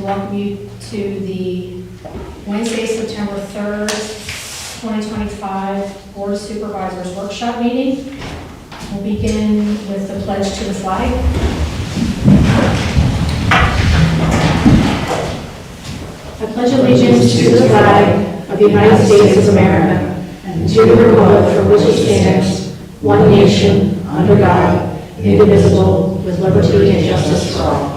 welcome you to the Wednesday, September 3rd, 2025 Board of Supervisors Workshop Meeting. We'll begin with the pledge to the flag. I pledge allegiance to the flag of the United States of America and to the republic for which it stands, one nation, under God, indivisible, with liberty and justice for all.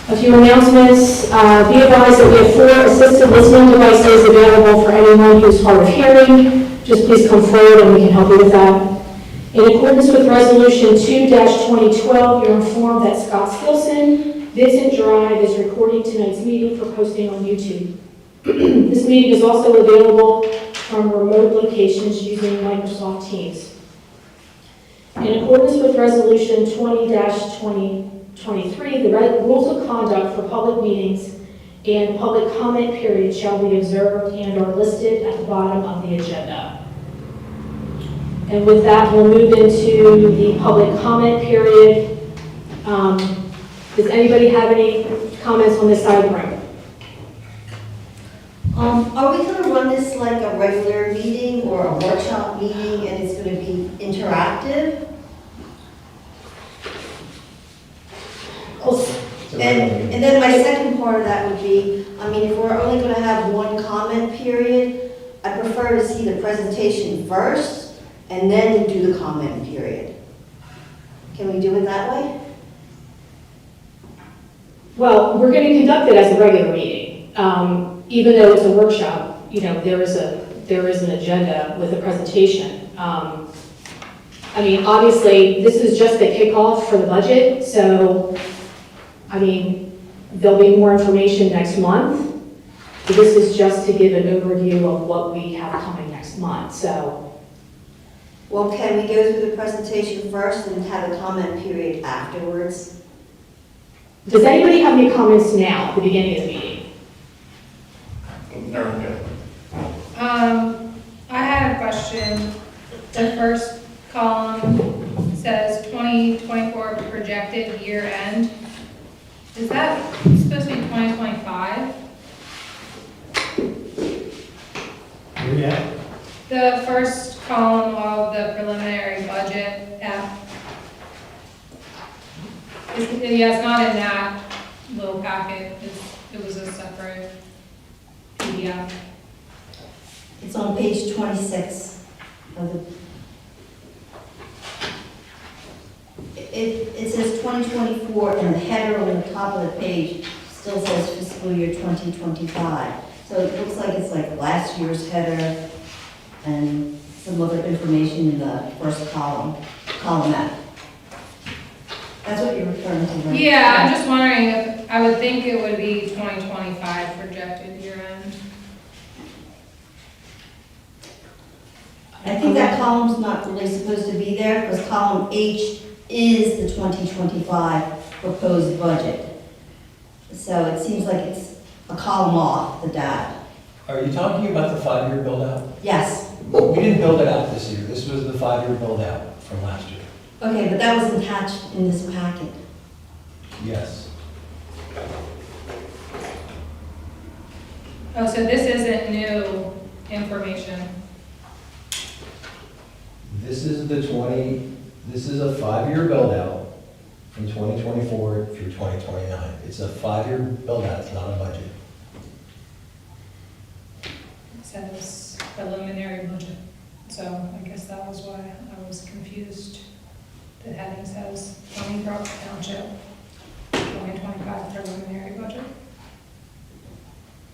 A few announcements. Be advised that we have 4 assisted listening devices available for anyone who's hard of hearing. Just please come forward and we can help you with that. In accordance with Resolution 2-2012, you're informed that Scott Skilson, Vincent Drive, is recording tonight's meeting for posting on YouTube. This meeting is also available from remote locations using Microsoft Teams. In accordance with Resolution 20-2023, the rules of conduct for public meetings and public comment period shall be observed and are listed at the bottom of the agenda. And with that, we'll move into the public comment period. Does anybody have any comments on this side of the room? Are we going to run this like a regular meeting or a workshop meeting and it's going to be interactive? And then my second part of that would be, if we're only going to have one comment period, I prefer to see the presentation first and then do the comment period. Can we do it that way? Well, we're going to conduct it as a regular meeting. Even though it's a workshop, there is an agenda with a presentation. Obviously, this is just the kickoff for the budget, so, there'll be more information next month. This is just to give an overview of what we have coming next month, so. Well, can we go through the presentation first and have a comment period afterwards? Does anybody have any comments now at the beginning of the meeting? I had a question. The first column says 2024 projected year end. Is that supposed to be 2025? Yeah. The first column of the preliminary budget F. It's not in that little packet. It was a separate PDF. It's on page 26 of the. It says 2024 and the header on the top of the page still says fiscal year 2025. So it looks like it's like last year's header and some other information in the first column F. That's what you're referring to, right? Yeah, I'm just wondering if, I would think it would be 2025 projected year end. I think that column's not really supposed to be there because column H is the 2025 proposed budget. So it seems like it's a column off the data. Are you talking about the 5-year build out? Yes. We didn't build it out this year. This was the 5-year build out from last year. Okay, but that was attached in this packet. Yes. Oh, so this isn't new information. This is a 5-year build out from 2024 through 2029. It's a 5-year build out, it's not a budget. It says preliminary budget. So I guess that was why I was confused. The heading says Brook Township 2025 preliminary budget.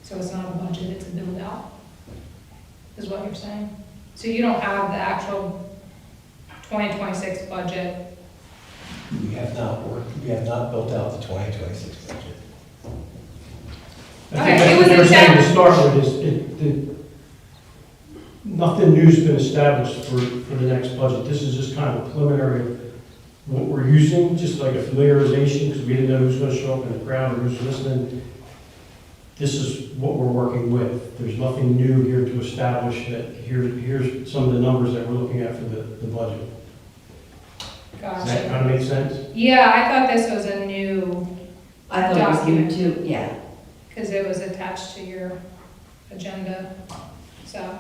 So it's not a budget, it's a build out, is what you're saying? So you don't have the actual 2026 budget? We have not built out the 2026 budget. Okay, it was What in you're saying to check. start with is, nothing new's been established for the next budget. This is just kind of a preliminary, what we're using, just like a familiarization, because we didn't know who's going to show up in the crowd or who's listening. This is what we're working with. There's nothing new here to establish that here's some of the numbers that we're looking at for the budget. Does that Gotcha. kind of make sense? Yeah, I thought this was a new, I thought it was Document. you too, yeah. because it was attached to your agenda, so.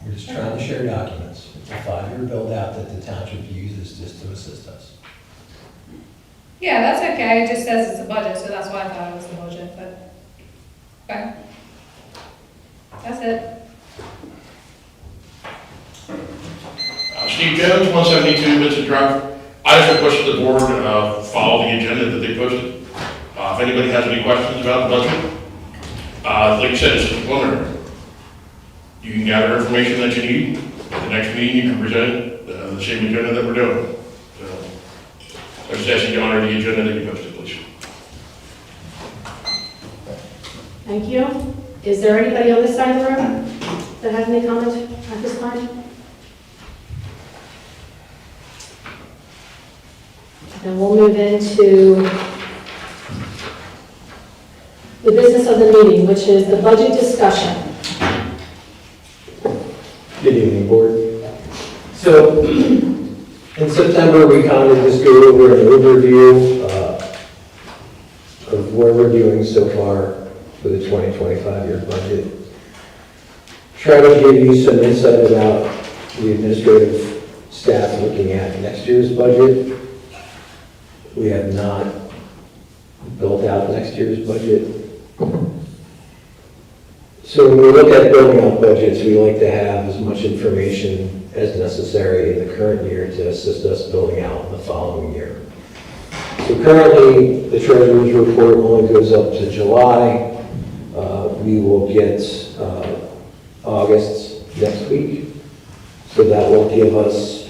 We're just trying to share documents. It's a 5-year build-out that the township uses just to assist us. Yeah, that's okay, it just says it's a budget, so that's why I thought it was the budget, but, okay. That's it. Steve Jones, 172 Vincent Drive. I just requested the board follow the agenda that they posted. If anybody has any questions about the budget, like I said, it's just preliminary. You can gather information that you need. At the next meeting, you can present the same agenda that we're doing. So, I just ask you to honor the agenda that you posted, please. Thank you. Is there anybody on this side of the room that has any comments at this time? Then we'll move into the business of the meeting, which is the budget discussion. Good evening, board. So, in September, we kind of just go over an overview of where we're doing so far for the 2025 year budget. Try to give you some insight about the administrative staff looking at next year's budget. We have not built out next year's budget. So when we look at building out budgets, we like to have as much information as necessary in the current year to assist us building out the following year. So currently, the treasurer's report only goes up to July. We will get August next week. So that will give us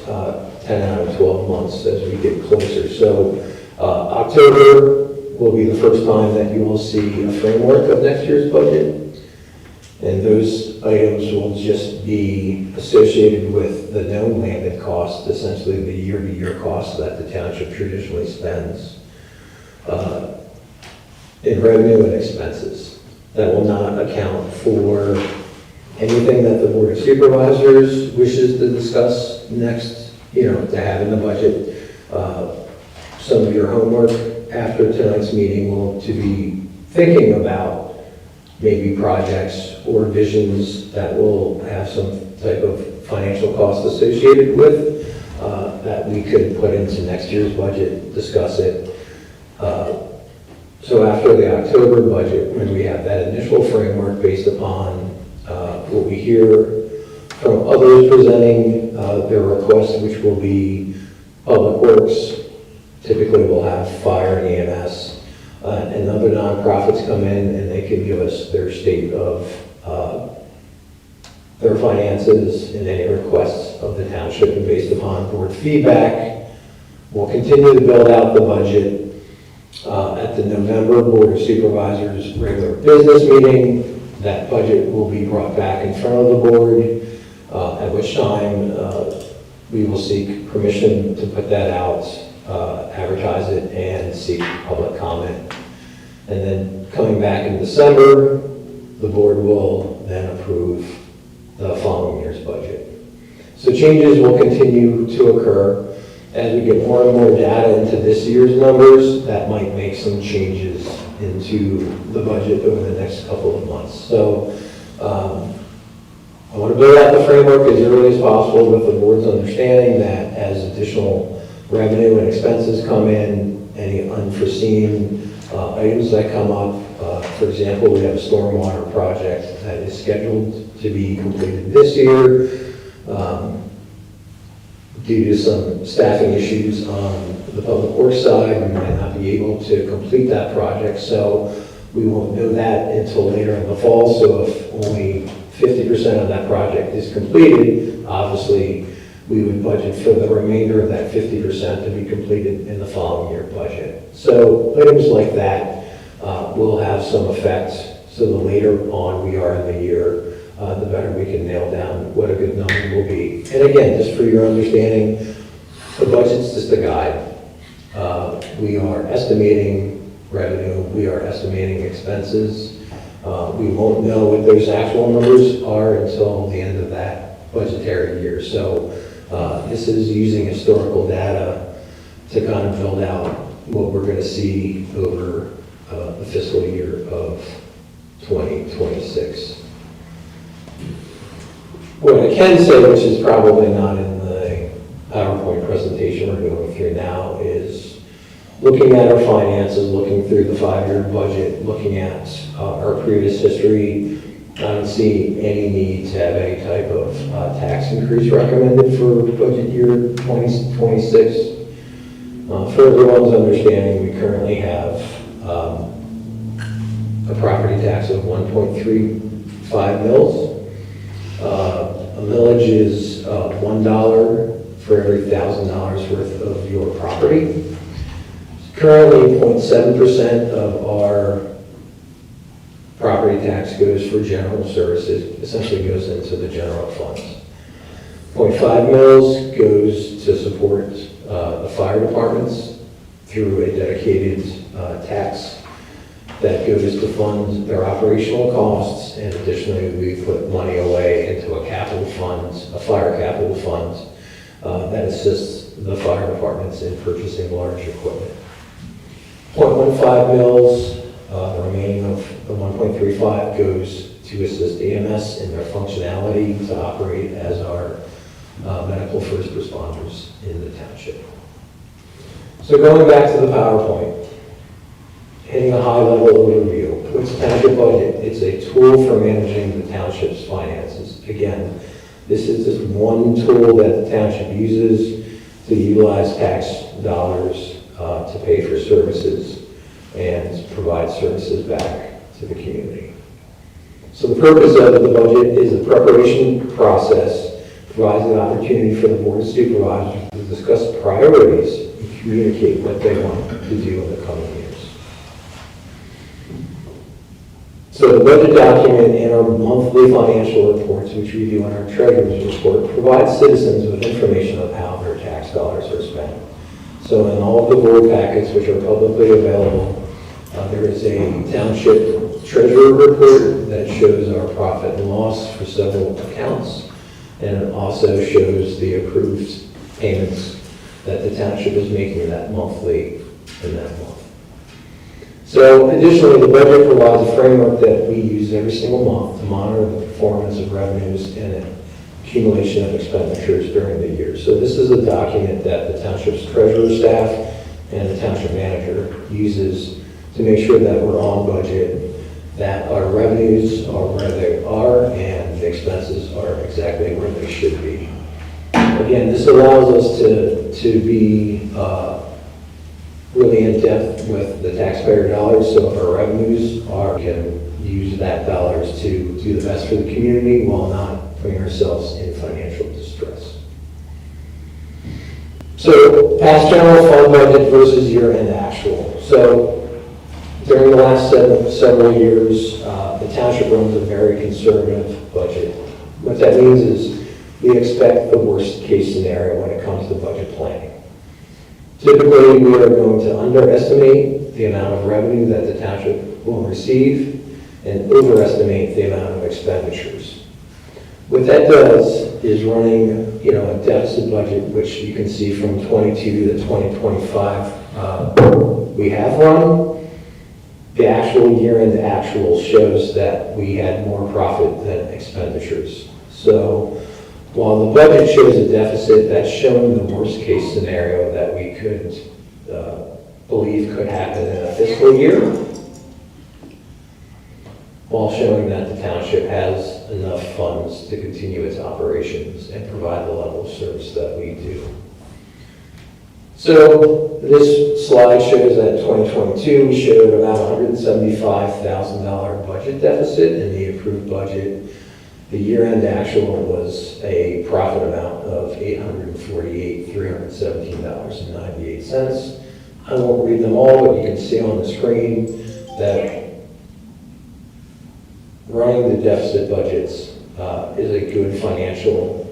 10 out of 12 months as we get closer. So October will be the first time that you will see a framework of next year's budget. And those items will just be associated with the known landed cost, essentially the year-to-year cost that the township traditionally spends in revenue and expenses. That will not account for anything that the Board of Supervisors wishes to discuss next, to have in the budget. Some of your homework after tonight's meeting will to be thinking about maybe projects or visions that will have some type of financial cost associated with that we could put into next year's budget, discuss it. So after the October budget, when we have that initial framework based upon what we hear from others presenting their requests, which will be Public Works, typically we'll have fire and EMS, and other nonprofits come in and they can give us their state of their finances and any requests of the township, and based upon board feedback, we'll continue to build out the budget. At the November Board of Supervisors regular business meeting, that budget will be brought back in front of the board, at which time we will seek permission to put that out, advertise it, and seek public comment. And then coming back in December, the board will then approve the following year's budget. So changes will continue to occur. As we get more and more data into this year's numbers, that might make some changes into the budget over the next couple of months. So I want to build out the framework as early as possible with the board's understanding that as additional revenue and expenses come in, any unforeseen items that come up, for example, we have a stormwater project that is scheduled to be completed this year. Due to some staffing issues on the public works side, we might not be able to complete that project, so we won't know that until later in the fall. So if only 50% of that project is completed, obviously we would budget for the remainder of that 50% to be completed in the following year budget. So items like that will have some effect. So the later on we are in the year, the better we can nail down what a good number will be. And again, just for your understanding, the budget's just a guide. We are estimating revenue, we are estimating expenses. We won't know what those actual numbers are until the end of that budgetary year. So this is using historical data to kind of build out what we're going to see over the fiscal year of 2026. What I can say, which is probably not in the PowerPoint presentation we're going through now, is looking at our finances, looking through the 5-year budget, looking at our previous history. I don't see any need to have any type of tax increase recommended for budget year 2026. For everyone's understanding, we currently have a property tax of 1.35 mils. A millage is $1 for every $1,000 worth of your property. Currently, 0.7% of our property tax goes for general services, essentially goes into the general funds. 0.5 mils goes to support the fire departments through a dedicated tax that goes to fund their operational costs, and additionally, we put money away into a capital fund, a fire capital fund, that assists the fire departments in purchasing large equipment. 0.15 mils, the remaining of the 1.35 goes to assist EMS in their functionality to operate as our medical first responders in the township. So going back to the PowerPoint, hitting a high-level overview. What's township budget? It's a tool for managing the township's finances. Again, this is just one tool that the township uses to utilize tax dollars to pay for services and provide services back to the community. So the purpose of the budget is a preparation process, provides an opportunity for the Board of Supervisors to discuss priorities and communicate what they want to do in the coming years. So the budget document and our monthly financial reports, which we do on our treasurer's report, provides citizens with information on how their tax dollars are spent. So in all of the board packets, which are publicly available, there is a township treasurer report that shows our profit and loss for several accounts, and it also shows the approved payments that the township is making that monthly in that month. So additionally, the budget provides a framework that we use every single month to monitor the performance of revenues and accumulation of expenditures during the year. So this is a document that the township's treasurer staff and the township manager uses to make sure that we're on budget, that our revenues are where they are, and the expenses are exactly where they should be. Again, this allows us to be really in depth with the taxpayer dollars, so if our revenues are, we can use that dollars to do the best for the community while not putting ourselves in financial distress. So past general fund budget versus year-end actual. So during the last several years, the township runs a very conservative budget. What that means is we expect the worst case scenario when it comes to budget planning. Typically, we are going to underestimate the amount of revenue that the township will receive and overestimate the amount of expenditures. What that does is running, a deficit budget, which you can see from 22 to 2025 we have run. The actual year-end actual shows that we had more profit than expenditures. So while the budget shows a deficit, that's showing the worst-case scenario that we could believe could happen in a fiscal year, while showing that the township has enough funds to continue its operations and provide the level of service that we do. So this slide shows that 2022, we showed about $175,000 budget deficit in the approved budget. The year-end actual was a profit amount of $848,317.98. I won't read them all, but you can see on the screen that running the deficit budgets is a good financial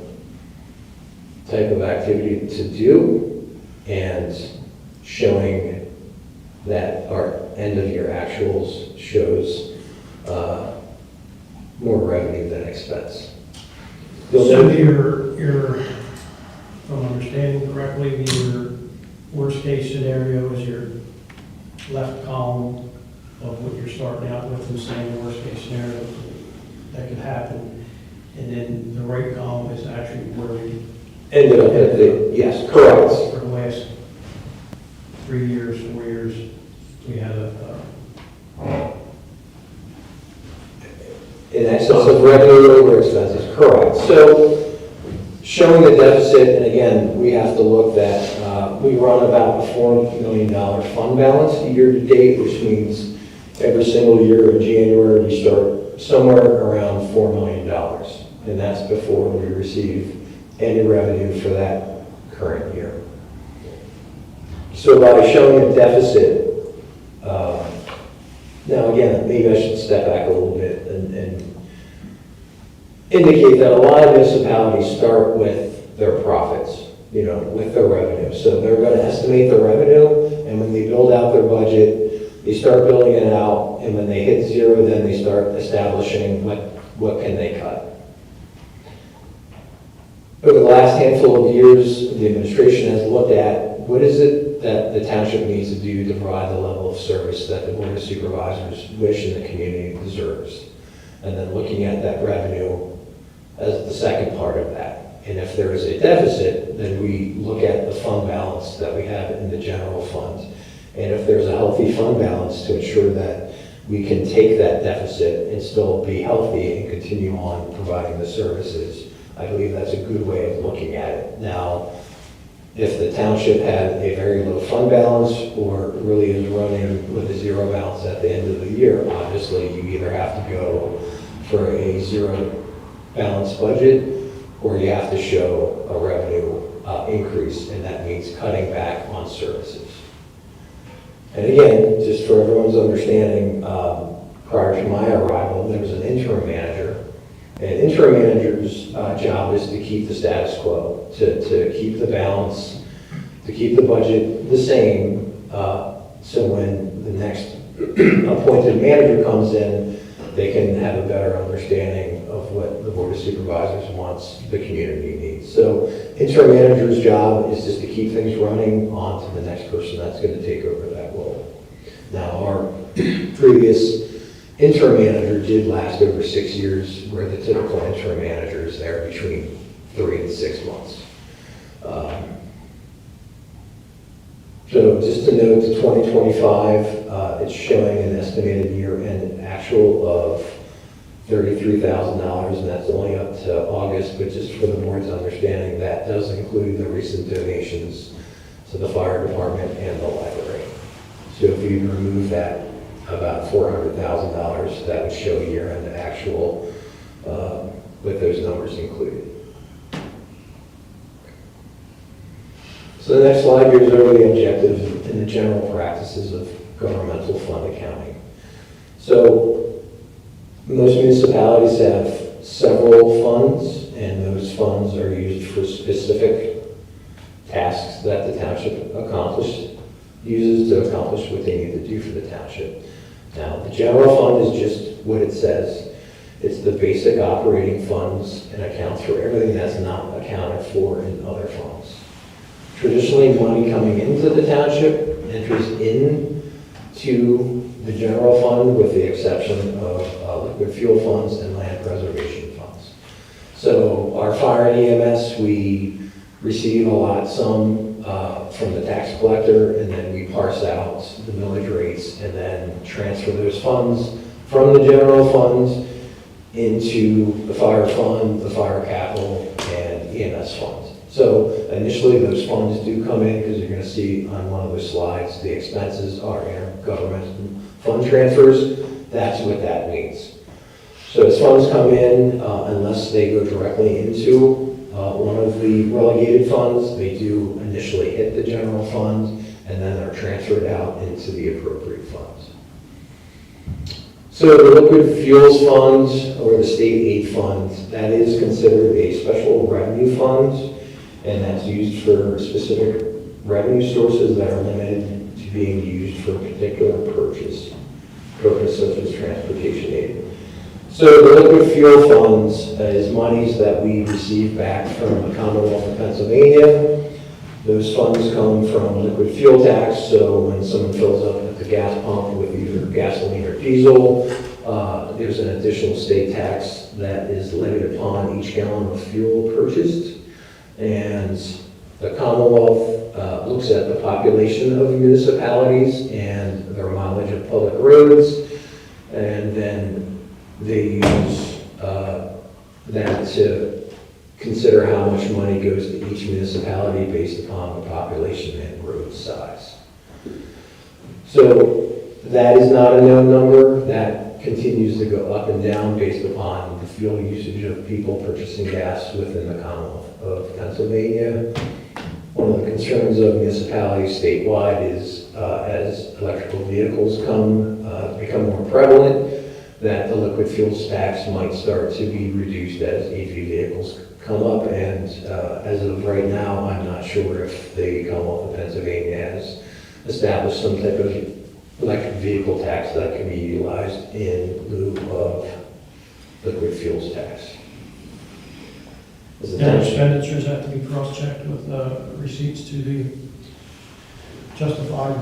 type of activity to do, and showing that our end-of-year actuals shows more revenue than expense. So your, if I'm understanding correctly, your worst worst-case scenario is your left column of what you're starting out with and saying the worst-case scenario that could happen. And then the right column is actually where we Ended up at the, yes, correct. for the last 3 years, 4 years, we had In excess of revenue over expenses, correct. So showing the deficit, and again, we have to look that we run about a $4 million fund balance year to date, which means every single year in January, we start somewhere around $4 million. And that's before we receive any revenue for that current year. So by showing a deficit, now again, maybe I should step back a little bit and indicate that a lot of municipalities start with their profits, with their revenue. So they're going to estimate their revenue, and when they build out their budget, they start building it out, and when they hit zero, then they start establishing what can they cut. Over the last handful of years, the administration has looked at what is it that the township needs to do to provide the level of service that the Board of Supervisors wish and the community deserves. And then looking at that revenue as the second part of that. And if there is a deficit, then we look at the fund balance that we have in the general fund. And if there's a healthy fund balance to ensure that we can take that deficit and still be healthy and continue on providing the services, I believe that's a good way of looking at it. Now, if the township had a very low fund balance or really is running with a zero balance at the end of the year, obviously you either have to go for a zero balance budget or you have to show a revenue increase, and that means cutting back on services. And again, just for everyone's understanding, prior to my arrival, there was an interim manager. An interim manager's job is to keep the status quo, to keep the balance, to keep the budget the same, so when the next appointed manager comes in, they can have a better understanding of what the Board of Supervisors wants the community needs. So interim manager's job is just to keep things running on to the next person that's going to take over that role. Now, our previous interim manager did last over 6 years, where the typical interim manager is there between 3 and 6 months. So just to note, the 2025, it's showing an estimated year-end actual of $33,000, and that's only up to August, but just for the board's understanding, that does include the recent donations to the fire department and the library. So if you remove that, about $400,000, that would show year-end actual with those numbers included. So the next slide goes over the objectives and the general practices of governmental fund accounting. So most municipalities have several funds, and those funds are used for specific tasks that the township uses to accomplish what they need to do for the township. Now, the general fund is just what it says. It's the basic operating funds and accounts for everything that's not accounted for in other funds. Traditionally, money coming into the township enters into the general fund with the exception of liquid fuel funds and land preservation funds. So our fire and EMS, we receive a lot sum from the tax collector, and then we parse out the millage rates and then transfer those funds from the general funds into the fire fund, the fire capital, and EMS funds. So initially those funds do come in, because you're going to see on one of those slides, the expenses are intergovernmental fund transfers. That's what that means. So as funds come in, unless they go directly into one of the relegated funds, they do initially hit the general fund, and then they're transferred out into the appropriate funds. So the liquid fuels fund, or the state aid fund, that is considered a special revenue fund, and that's used for specific revenue sources that are limited to being used for a particular purpose such as transportation aid. So the liquid fuel funds is monies that we receive back from the Commonwealth of Pennsylvania Those funds come from liquid fuel tax, so when someone fills up at the gas pump with either gasoline or diesel, there's an additional state tax that is levied upon each gallon of fuel purchased. And the Commonwealth looks at the population of municipalities and their mileage of public roads, and then they use that to consider how much money goes to each municipality based upon the population and road size. So that is not a known number. That continues to go up and down based upon the fuel usage of people purchasing gas within the Commonwealth of Pennsylvania. One of the concerns of municipalities statewide is as electrical vehicles become more prevalent, that the liquid fuels tax might start to be reduced as EV vehicles come up. And as of right now, I'm not sure if the Commonwealth of Pennsylvania has established some type of electric vehicle tax that can be utilized in lieu of liquid fuels tax. And expenditures have to be cross-checked with receipts to be justified.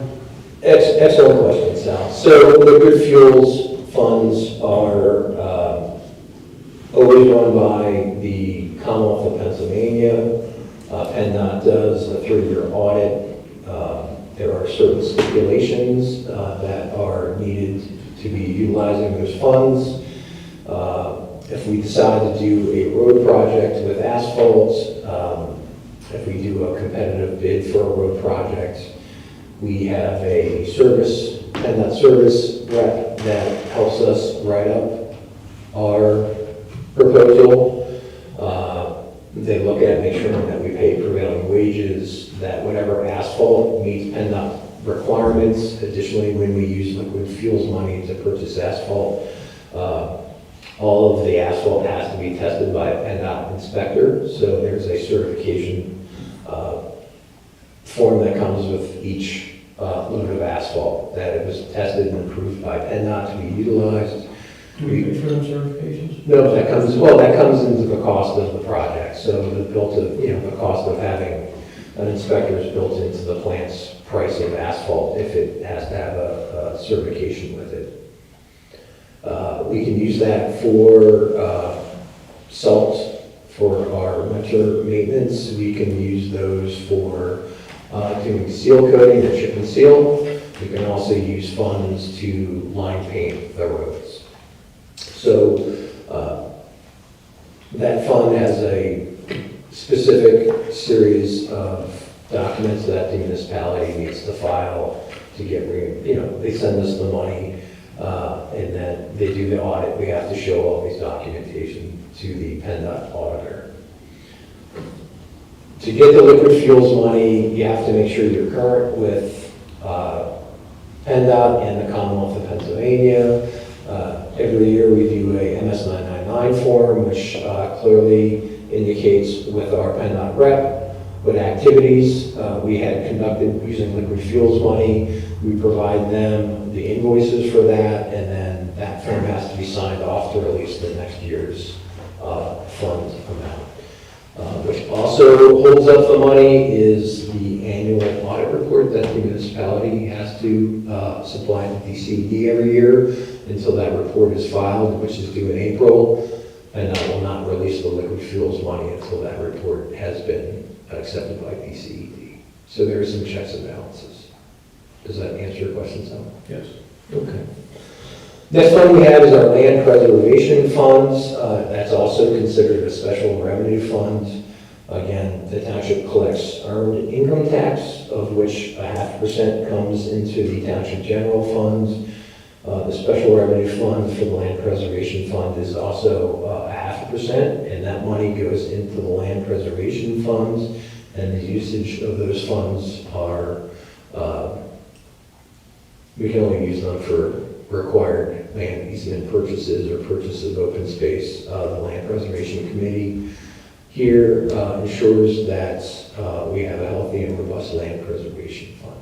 Excellent question, Sal. So liquid fuels funds are always run by the Commonwealth of Pennsylvania. PennDOT does a 3-year audit. There are certain stipulations that are needed to be utilizing those funds. If we decide to do a road project with asphalt, if we do a competitive bid for a road project, we have a PennDOT service rep that helps us write up our proposal. They look at it, make sure that we pay prevailing wages, that whatever asphalt meets PennDOT requirements. Additionally, when we use liquid fuels money to purchase asphalt, all of the asphalt has to be tested by a PennDOT inspector. So there's a certification form that comes with each load of asphalt, that it was tested and approved by PennDOT to be utilized. Do we pay for those certifications? No, that comes into the cost of the project. So the cost of having an inspector is built into the plant's price of asphalt if it has to have a certification with it. We can use that for salt for our winter maintenance. We can use those for doing seal coating or chip and seal. We can also use funds to line paint the roads. So that fund has a specific series of documents that the municipality needs to file to get, they send us the money, and then they do the audit. We have to show all these documentation to the PennDOT auditor. To get the liquid fuels money, you have to make sure you're current with PennDOT and the Commonwealth of Pennsylvania. Every year we do a MS-999 form, which clearly indicates with our PennDOT rep what activities we had conducted using liquid fuels money. We provide them the invoices for that, and then that form has to be signed off to release the next year's fund amount. Which also holds up the money is the annual audit report that the municipality has to supply to DCD every year until that report is filed, which is due in April. And I will not release the liquid fuels money until that report has been accepted by DCED. So there are some checks and balances. Does that answer your question, Sam? Yes. Okay. Next fund we have is our land preservation funds. That's also considered a special revenue fund. Again, the township collects earned income tax, of which 0.5% comes into the township general fund. The special revenue fund for the land preservation fund is also 0.5%, and that money goes into the land preservation funds, and the usage of those funds are, we can only use them for required land easement purchases or purchase of open space. The Land Preservation Committee here ensures that we have a healthy and robust land preservation fund.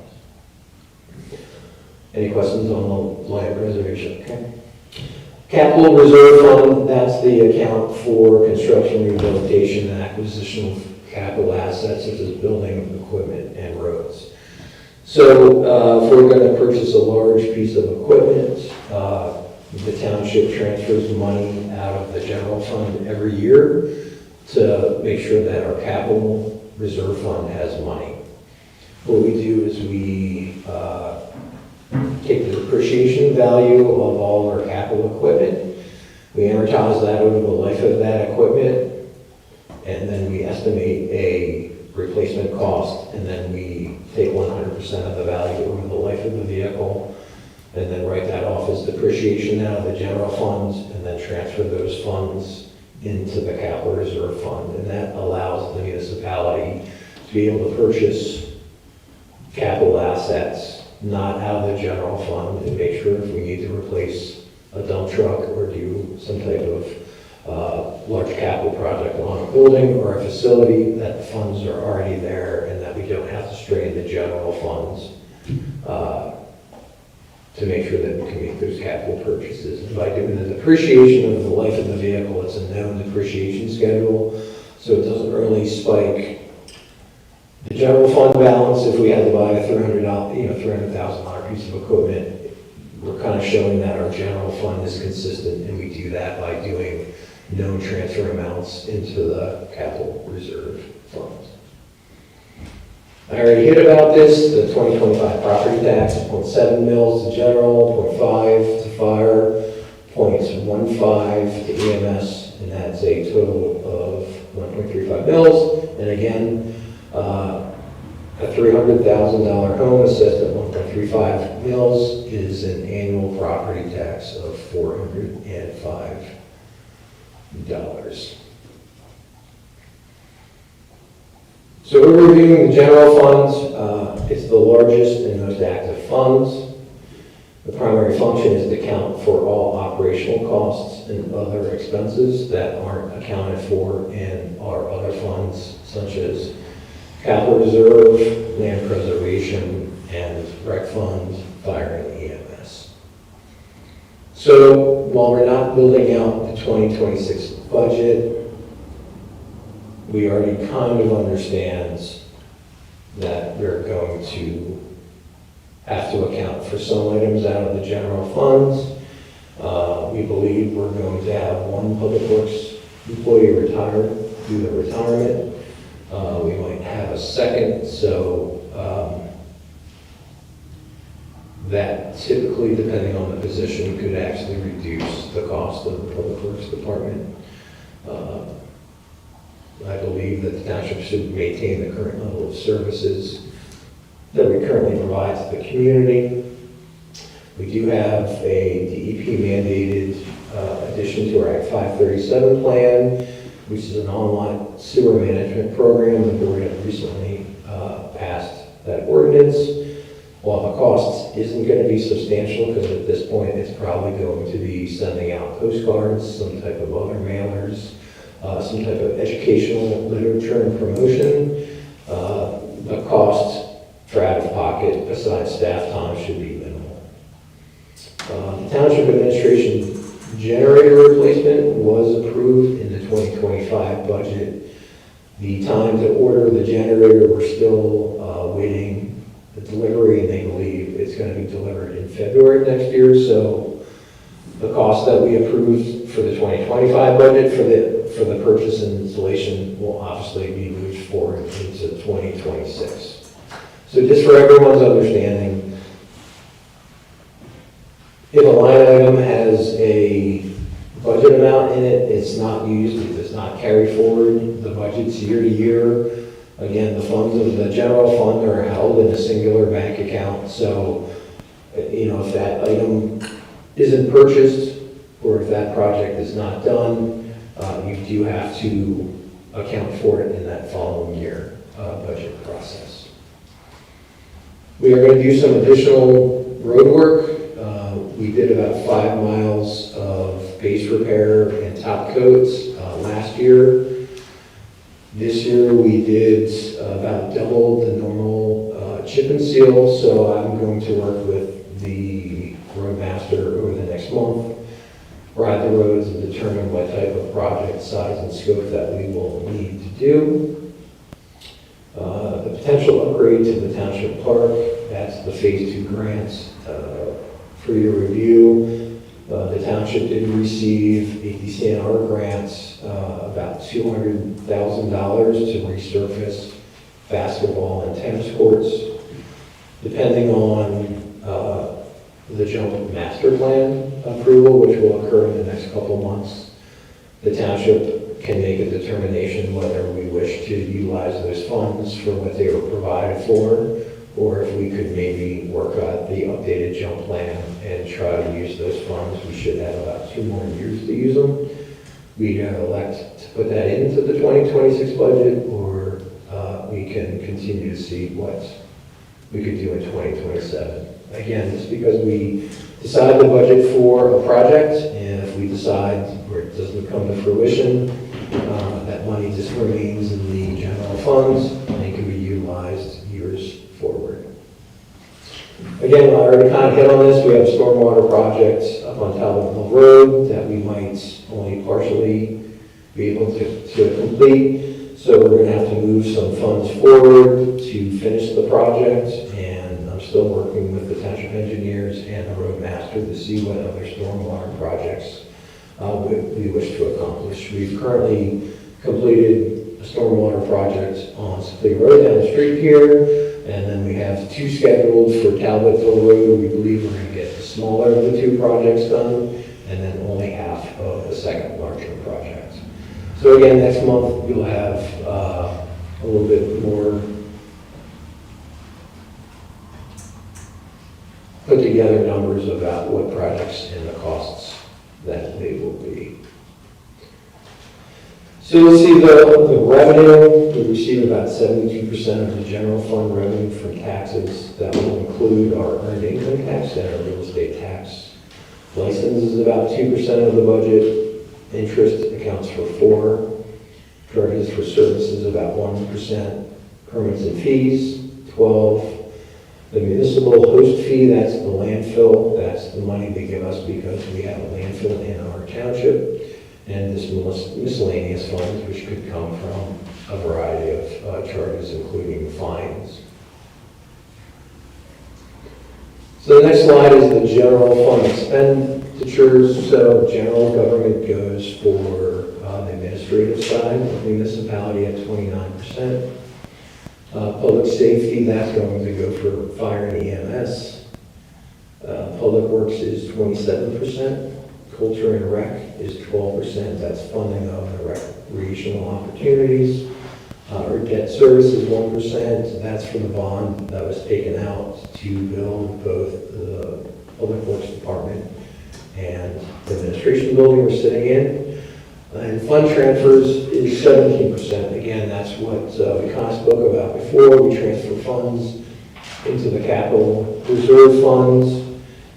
Any questions on the land preservation? Okay. Capital Reserve Fund, that's the account for construction, rehabilitation, and acquisition of capital assets such as building equipment and roads. So if we're going to purchase a large piece of equipment, the township transfers money out of the general fund every year to make sure that our capital reserve fund has money. What we do is we take the depreciation value of all our capital equipment, we amortize that over the life of that equipment, and then we estimate a replacement cost, and then we take 100% of the value over the life of the vehicle, and then write that off as depreciation out of the general funds, and then transfer those funds into the capital reserve fund. And that allows the municipality to be able to purchase capital assets not out of the general fund, and make sure if we need to replace a dump truck or do some type of large capital project on a building or a facility, that the funds are already there and that we don't have to strain the general funds to make sure that we can make those capital purchases. And by doing the depreciation of the life of the vehicle, it's a known depreciation schedule, so it doesn't really spike the general fund balance. If we had to buy a $300,000 piece of equipment, we're kind of showing that our general fund is consistent, and we do that by doing known transfer amounts into the capital reserve funds. I already hit about this, the 2025 property tax, 0.7 mils to general, 0.5 to fire, 0.15 to EMS, and that's a total of 1.35 mils. And again, a $300,000 home assessed at 1.35 mils is an annual property tax of $405. So we're reviewing the general funds. It's the largest and most active funds. The primary function is to account for all operational costs and other expenses that aren't accounted for in our other funds, such as capital reserve, land preservation, and rec fund, fire and EMS. So while we're not building out the 2026 budget, we already kind of understand that we're going to have to account for some items out of the general funds. We believe we're going to have one public works employee retire due to retirement. We might have a second, so that typically, depending on the position, could actually reduce the cost of the public works department. I believe that the township should maintain the current level of services that we currently provide to the community. We do have a DEP mandated addition to our Act 537 plan, which is an online sewer management program. The board had recently passed that ordinance. While the cost isn't going to be substantial, because at this point it's probably going to be sending out postcards, some type of other mailers, some type of educational literature and promotion, the cost for out-of-pocket, besides staff time, should be minimal. The Township Administration generator replacement was approved in the 2025 budget. The time to order the generator, we're still waiting the delivery, and they believe it's going to be delivered in February next year. So the cost that we approved for the 2025 budget for the purchase and installation will obviously be moved forward into 2026. So just for everyone's understanding, if a line item has a budget amount in it, it's not used, it does not carry forward. The budget's year to year. Again, the funds of the general fund are held in a singular bank account. So, if that item isn't purchased, or if that project is not done, you do have to account for it in that following year budget process. We are going to do some additional road work. We did about 5 miles of base repair and top coats last year. This year we did about double the normal chip and seal, so I'm going to work with the roadmaster over the next month, ride the roads and determine what type of project size and scope that we will need to do. upgrade to the township park. That's the Phase 2 grants. For your review, the township did receive a DCNR grant, about $200,000 to resurface basketball and tennis courts. Depending on the jump master plan approval, which will occur in the next couple months, the township can make a determination whether we wish to utilize those funds for what they were provided for, or if we could maybe work out the updated jump plan and try to use those funds. We should have about 2 more years to use them. We elect to put that into the 2026 budget, or we can continue to see what we could do in 2027. Again, it's because we decide the budget for a project, and if we decide where it doesn't come to fruition, that money just remains in the general funds and it can be utilized years forward. Again, I already kind of hit on this. We have a stormwater project up on Talbot Mill Road that we might only partially be able to complete. So we're going to have to move some funds forward to finish the project, and I'm still working with the township engineers and the roadmaster to see what other stormwater projects we wish to accomplish. We've currently completed a stormwater project on Sibley Road down the street here, and then we have 2 scheduled for Talbotville Road. We believe we're going to get the smaller of the 2 projects done, and then only half of the second larger project. So again, next month you'll have a little bit more put together numbers about what projects and the costs that they will be. So you'll see the revenue. We receive about 72% of the general fund revenue from taxes. That will include our earned income tax and our real estate tax. License is about 2% of the budget. Interest accounts for 4%. Charges for services about 1%. Permits and fees, 12%. The municipal host fee, that's the landfill. That's the money they give us because we have a landfill in our township. And this miscellaneous funds, which could come from a variety of charges, including fines. So the next slide is the general fund expenditures. So general government goes for the administrative side of the municipality at 29%. Public safety, that's going to go for fire and EMS. Public works is 27%. Culture and rec is 12%. That's funding of the recreational opportunities. Our debt service is 1%. That's for the bond that was taken out to build both the Public Works Department and the administration building we're sitting in. And fund transfers is 17%. Again, that's what we kind of spoke about before. We transfer funds into the capital reserve funds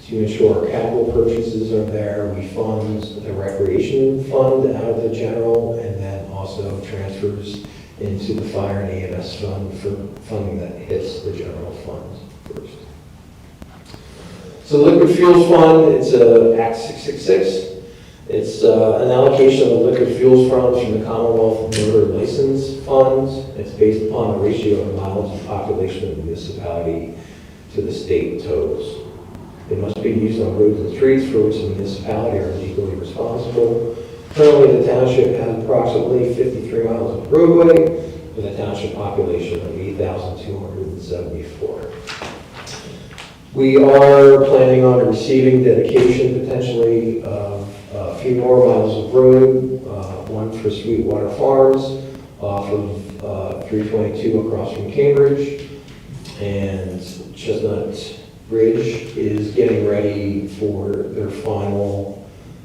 to ensure our capital purchases are there. We fund the recreation fund out of the general, and then also transfers into the fire and EMS fund for funding that hits the general fund first. So liquid fuels fund, it's Act 666. It's an allocation of the liquid fuels funds from the Commonwealth Motor License Funds. It's based upon the ratio of mileage and population of the municipality to the state totals. It must be used on roads and streets for which the municipality are legally responsible. Currently, the township has approximately 53 miles of roadway with a township population of 8,274. We are planning on receiving dedication potentially of a few more miles of road, one for Sweetwater Farms off of 322 across from Cambridge, and Chestnut Ridge is getting ready for their final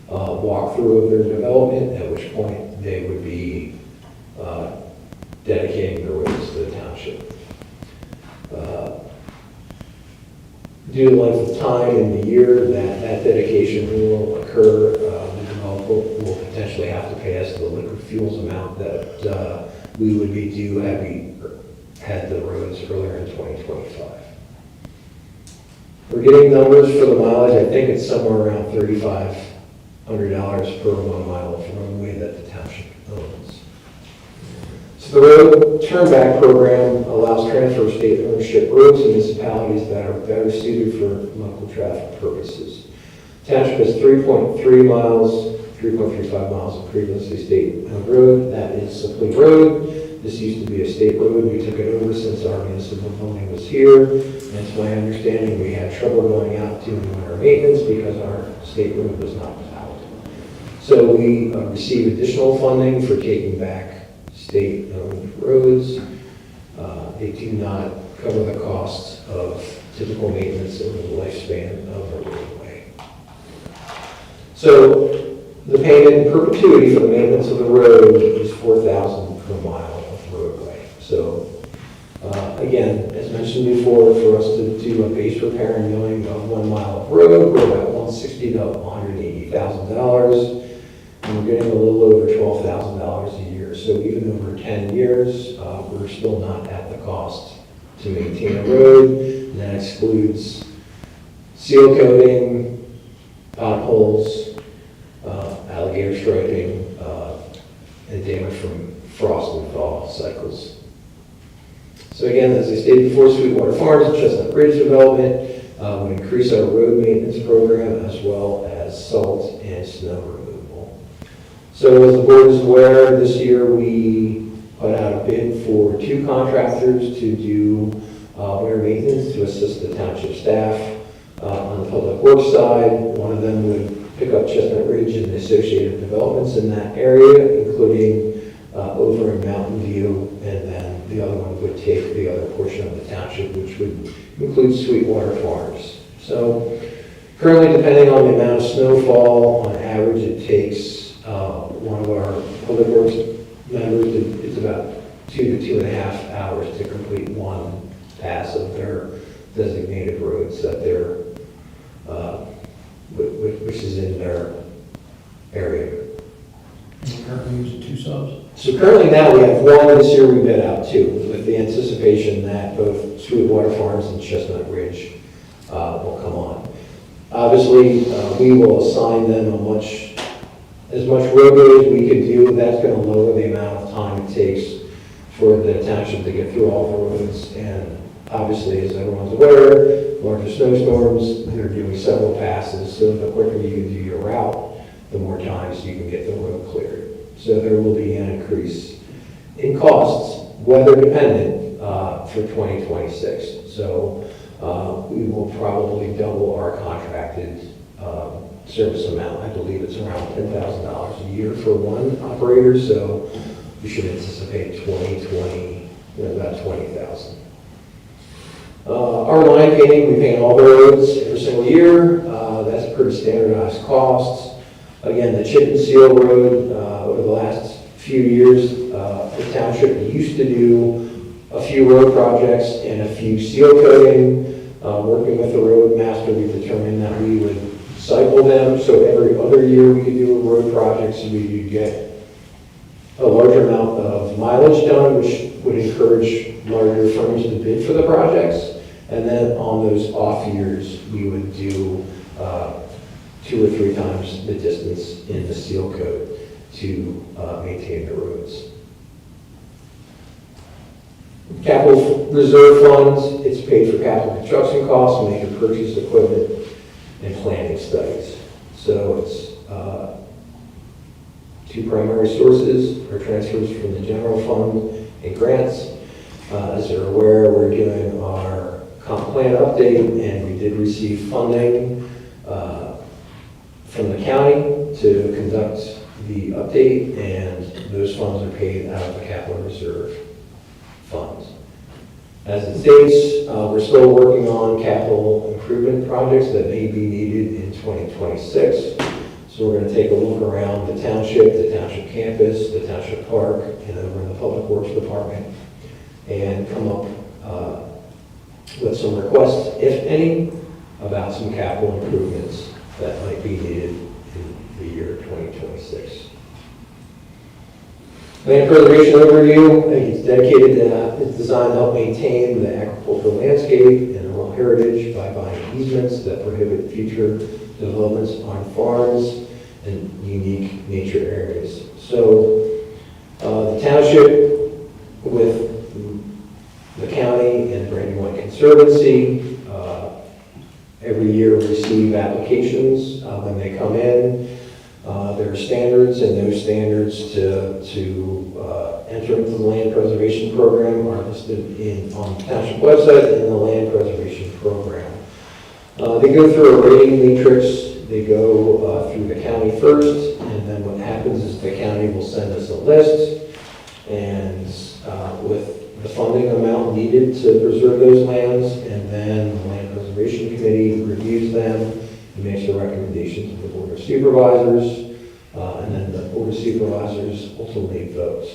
walkthrough of their development, at which point they would be dedicating their roads to the township. Due to the length of time in the year that dedication will occur, the developer will potentially have to pay us the liquid fuels amount that we would be due had we had the roads earlier in 2025. We're getting numbers for the mileage. I think it's somewhere around $3,500 per 1 mile of roadway that the township owns. So the road turnback program allows transfer of state ownership roads to municipalities that are better suited for local traffic purposes. Township has 3.35 miles of previously state-owned road. That is Supply Road. This used to be a state road. We took it over since our municipal building was here. And it's my understanding we had trouble going out doing winter maintenance because our state road was not plowed. So we received additional funding for taking back state-owned roads. They do not cover the costs of typical maintenance over the lifespan of a roadway. So the payment in perpetuity for the maintenance of the road is $4,000 per mile of roadway. So again, as mentioned before, for us to do a base repair and milling of 1 mile of road, we're about $160,000 to $180,000. And we're getting a little over $12,000 a year. So even over 10 years, we're still not at the cost to maintain a road. And that excludes seal coating, potholes, alligator striping, and damage from frost and thaw cycles. So again, as I stated before, Sweetwater Farms and Chestnut Ridge development would increase our road maintenance program as well as salt and snow removal. So as the board is aware, this year we put out a bid for 2 contractors to do winter maintenance to assist the township staff on the public works side. One of them would pick up Chestnut Ridge and the associated developments in that area, including over in Mountain View, and then the other one would take the other portion of the township, which would include Sweetwater Farms. So currently, depending on the amount of snowfall, on average it takes one of our public works members, it's about 2 to 2.5 hours to complete one pass of their designated roads that they're, which is in their area. We're currently using 2 subs. So currently now we have 1, this year we bid out 2, with the anticipation that both Sweetwater Farms and Chestnut Ridge will come on. Obviously, we will assign them as much roadway as we can do. That's going to lower the amount of time it takes for the township to get through all the roads. And obviously, as everyone's aware, larger snowstorms, they're doing several passes. So the quicker you can do your route, the more times you can get the road cleared. So there will be an increase in costs, weather dependent, for 2026. So we will probably double our contracted service amount. I believe it's around $10,000 a year for one operator, so we should anticipate about 20,000. Our line painting, we paint all the roads every single year. That's a pretty standardized cost. Again, the chip and seal road, over the last few years, the township used to do a few road projects and a few seal coating. Working with the roadmaster, we determined that we would cycle them, so every other year we could do a road project, so we could get a larger amount of mileage done, which would encourage larger firms to bid for the projects. And then on those off years, we would do 2 or 3 times the distance in the seal coat to maintain the roads. Capital reserve funds, it's paid for capital construction costs, major purchase equipment, and planning studies. So it's 2 primary sources are transfers from the general fund and grants. As you're aware, we're doing our comp plan update, and we did receive funding from the county to conduct the update, and those funds are paid out of the capital reserve funds. As it states, we're still working on capital improvement projects that may be needed in 2026. So we're going to take a look around the township campus, the township park, and over in the Public Works Department, and come up with some requests, if any, about some capital improvements that might be needed in the year 2026. Land preservation overview, it's dedicated to, it's designed to help maintain the agricultural landscape and rural heritage by buying easements that prohibit future developments on farms and unique nature areas. So the township Conservancy. Every year receive applications when they come in. There are standards, and those standards to enter into the land preservation program are listed on the township website in the land preservation program. They go through a rating matrix. They go through the county first, and then what happens is the county will send us a list, and with the funding amount needed to preserve those lands, and then the Land Preservation Committee reviews them and makes a recommendation to the Board of Supervisors, and then the Board of Supervisors ultimately votes.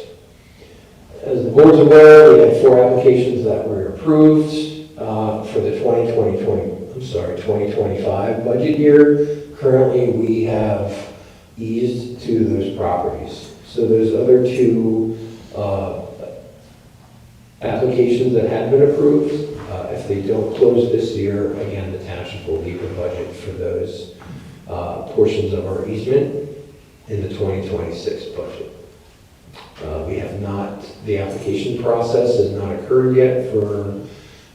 As the board's aware, we had 4 applications that were approved for the 2025 budget year. Currently, we have eased to those properties. So those other 2 applications that had been approved, if they don't close this year, again, the township will leave a budget for those portions of our easement in the 2026 budget. We have not, the application process has not occurred yet for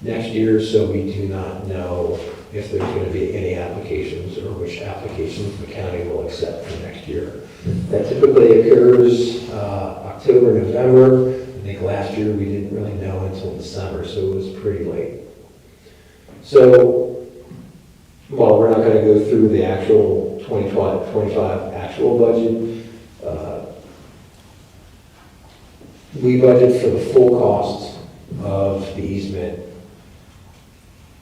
next year, so we do not know if there's going to be any applications or which applications the county will accept for next year. That typically occurs October, November. I think last year we didn't really know until December, so it was pretty late. So, while we're not going to go through the actual 2025 actual budget, we budget for the full cost of the easement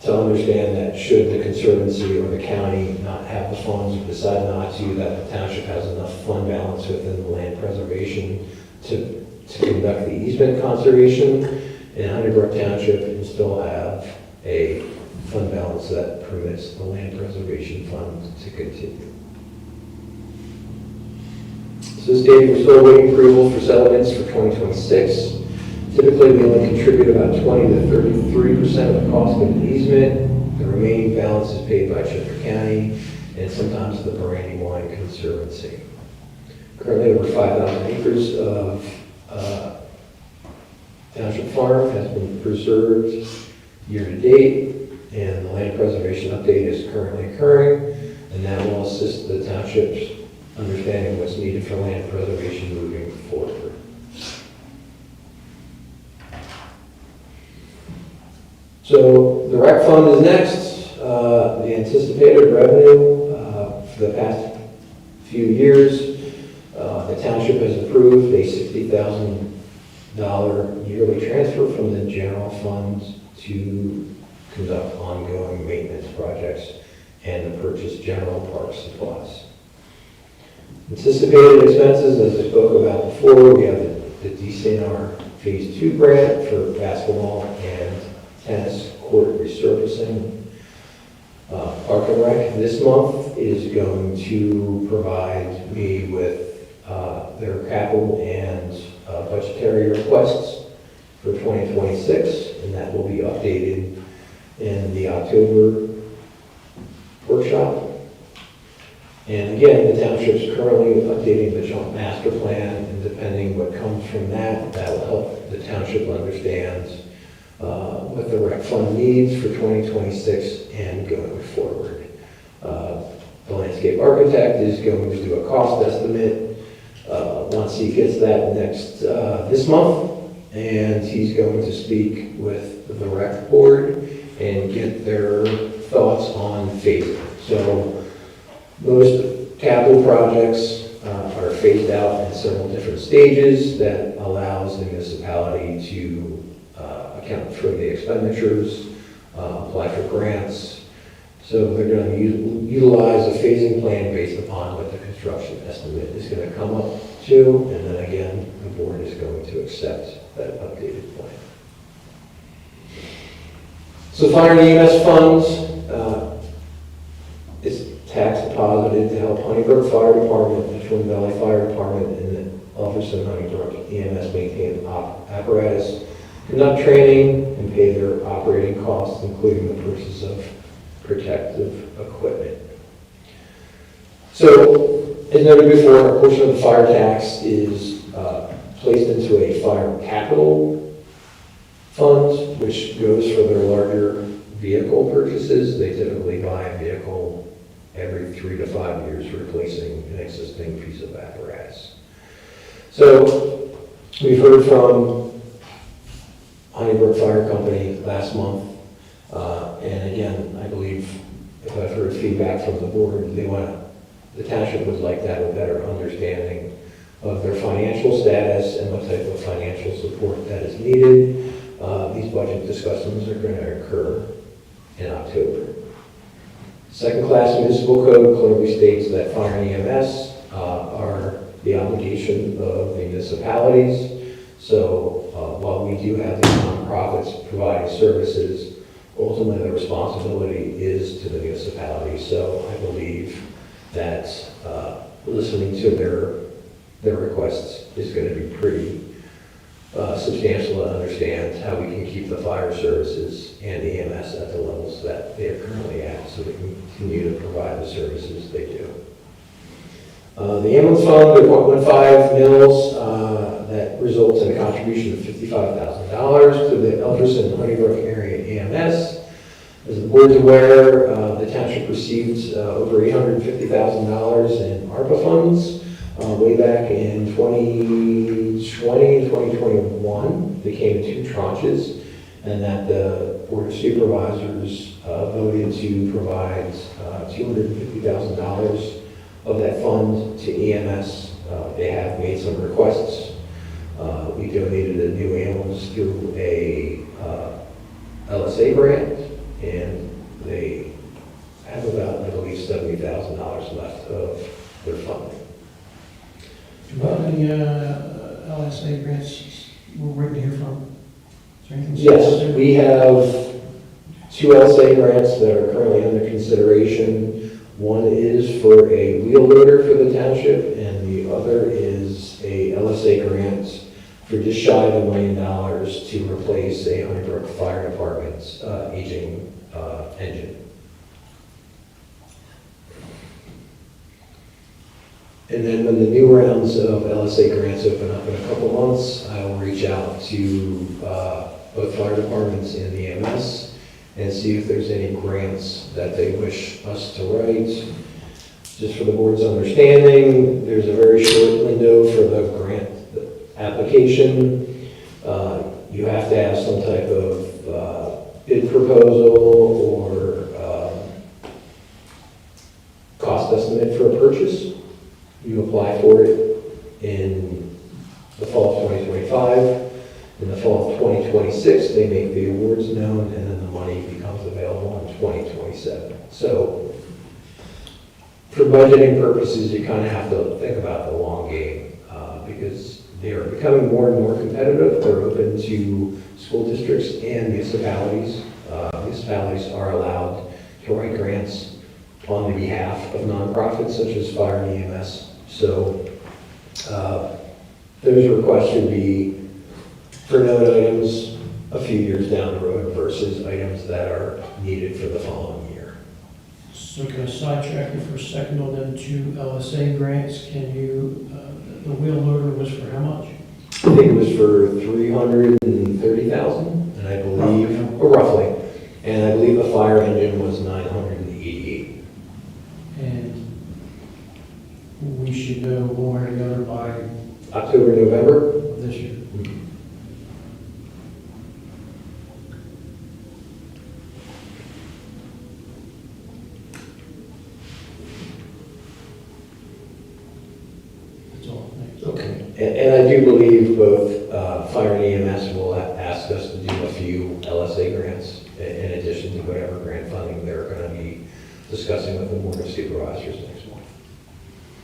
to understand that should the Conservancy or the county not have the funds or decide not to, that the township has enough fund balance within the land preservation to conduct the easement conservation in Honeybrook Township and still have a fund balance that permits the land preservation fund to continue. So this date, we're still waiting approval for settlements for 2026. Typically, we only contribute about 20 to 33% of the cost of the easement. The remaining balance is paid by Chester County and sometimes the Brandywine Conservancy. Currently, over 5,000 acres of township farm has been preserved year to date, and the land preservation update is currently occurring, and that will assist the townships understanding what's needed for land preservation moving forward. So the rec fund is next. The anticipated revenue for the past few years, the township has approved a $60,000 yearly transfer from the general fund to conduct ongoing maintenance projects and to purchase general park supplies. Anticipated expenses, as I spoke about before, we have the DCNR Phase 2 grant for basketball and tennis court resurfacing. Park and Rec this month is going to provide me with their capital and budgetary requests for 2026, and that will be updated in the October workshop. And again, the township's currently updating the joint master plan, and depending what comes from that, that will help the township understand what the rec fund needs for 2026 and going forward. The landscape architect is going to do a cost estimate once he gets that this month, and he's going to speak with the rec board and get their thoughts on phasing. So most capital projects are phased out in several different stages that allows the municipality to account for the expenditures, apply for grants. So they're going to utilize a phasing plan based upon what the construction estimate is going to come up to, and then again, the board is going to accept that updated plan. So fire and EMS funds is tax deposited to help Honeybrook Fire Department, the Twin Valley Fire Department, and the Office of Honeybrook EMS maintain apparatus, conduct training, and pay their operating costs, including the purchase of protective equipment. So, as noted before, a portion of the fire tax is placed into a fire capital fund, which goes for their larger vehicle purchases. They typically buy a vehicle every 3 to 5 years, replacing an existing piece of apparatus. So we've heard from Brook Fire Company last month, and again, I believe if I've heard feedback from the board, the township would like to have a better understanding of their financial status and what type of financial support that is needed. These budget discussions are going to occur in October. Second-class municipal code clearly states that fire and EMS are the obligation of the municipalities. So while we do have these nonprofits providing services, ultimately the responsibility is to the municipality. So I believe that listening to their requests is going to be pretty substantial to understand how we can keep the fire services and EMS at the levels that they are currently at, so we can continue to provide the services they do. The ambulance fund, the 1.15 mils, that results in a contribution of $55,000 to the Eldris and Honeybrook area EMS. As the board's aware, the township received over $850,000 in ARPA funds way back in 2020 and 2021. They came in 2 tranches, and that the Board of Supervisors voted to provide $250,000 of that fund to EMS. They have made some requests. We donated a new ambulance through a LSA grant, and they have about, I believe, $70,000 left of their funding. Do you have any LSA grants we're waiting to hear from? Is there anything Yes, specific? we have 2 LSA grants that are currently under consideration. One is for a wheel loader for the township, and the other is a LSA grant for just shy of $1 million to replace a Honeybrook Fire Department's aging engine. And then when the new rounds of LSA grants open up in a couple months, I will reach out to both fire departments and the EMS and see if there's any grants that they wish us to write. Just for the board's understanding, there's a very short window for the grant application. You have to have some type of bid proposal or cost estimate for a purchase. You apply for it in the fall of 2025. In the fall of 2026, they make the awards known, and then the money becomes available in 2027. So for budgeting purposes, you kind of have to think about the long game because they are becoming more and more competitive. They're open to school districts and municipalities. Municipalities are allowed to write grants on the behalf of nonprofits such as fire and EMS. So those requests should be for note items a few years down the road versus items that are needed for the following year. So can I sidetrack you for a second on them 2 LSA grants? Can you, the wheel loader was for how much? I think it was for $330,000, and I believe, or roughly, and I believe the fire engine was $988,000. And we should know one way or the other by October, November. this year. That's all. Thanks. Okay. And I do believe both fire and EMS will ask us to do a few LSA grants in addition to whatever grant funding they're going to be discussing with the Board of Supervisors next month.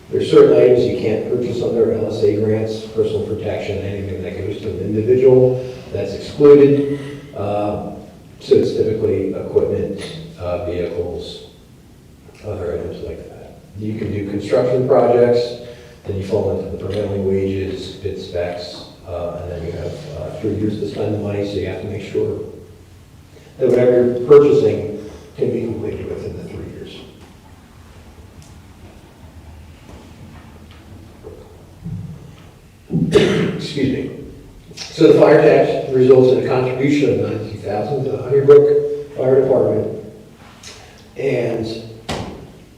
There's certain items you can't purchase under LSA grants, personal protection, anything that goes to an individual, that's excluded. So it's typically equipment, vehicles, other items like that. You can do construction projects, then you fall into the prevailing wages, bid specs, and then you have 3 years to spend the money, so you have to make sure that whatever you're purchasing can be completed within the 3 years. Excuse me. So the fire tax results in a contribution of $92,000 to the Honeybrook Fire Department. And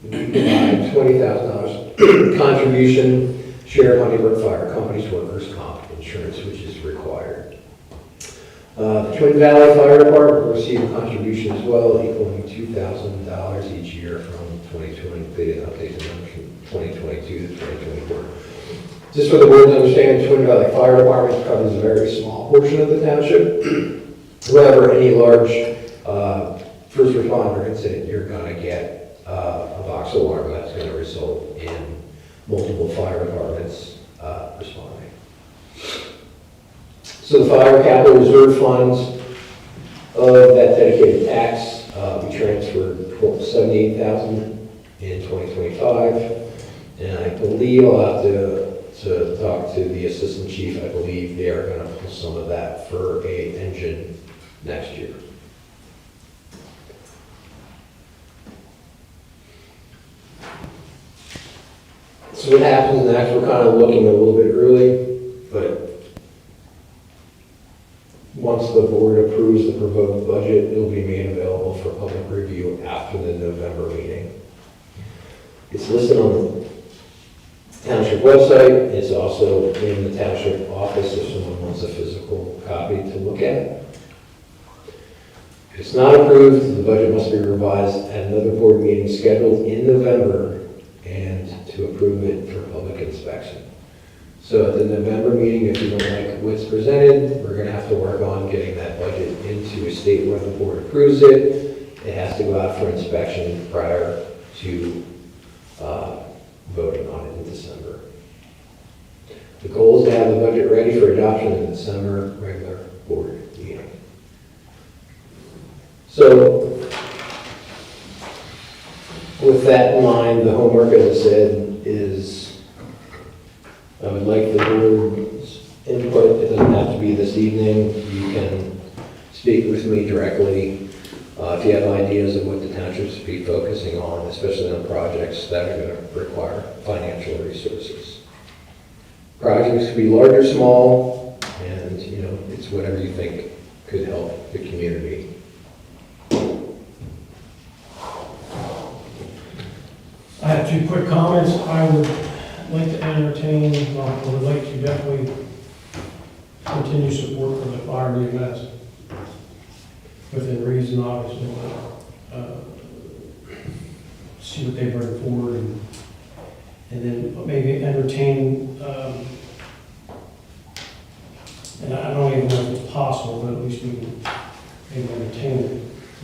we provide $20,000 contribution, share of Honeybrook Fire Company's workers' comp insurance, which is required. The Twin Valley Fire Department will receive a contribution as well, equaling $2,000 each year from 2020. They didn't update the numbers from 2022 to 2024. Just for the board to understand, Twin Valley Fire Department covers a very small portion of the township. However, any large first responder incident, you're going to get a box alarm that's going to result in multiple fire departments responding. So the fire capital reserve funds of that dedicated tax, we transferred $78,000 in 2025, and I believe I'll have to talk to the assistant chief. I believe they are going to pull some of that for an engine next year. So what happens next, we're kind of looking a little bit early, but once the board approves the proposed budget, it'll be made available for public review after the November meeting. It's listed on the township website. It's also in the township office if someone wants a physical copy to look at. If it's not approved, the budget must be revised at another board meeting scheduled in November and to approve it for public inspection. So at the November meeting, if you don't like what's presented, we're going to have to work on getting that budget into a state where the board approves it. It has to go out for inspection prior to voting on it in December. The goal is to have the budget ready for adoption in the December regular board meeting. So with that in mind, the homework, as I said, is I would like the board's input. It doesn't have to be this evening. You can speak with me directly. If you have ideas of what the township should be focusing on, especially on projects that are going to require financial resources. Projects could be large or small, and it's whatever you think could help the community. I have two quick comments. I would like to entertain, well, I would like to definitely continue support for the fire and EMS. Within reason, obviously, see what they bring forward, and then maybe entertain, and I don't even know if it's possible, but at least we can maybe entertain it.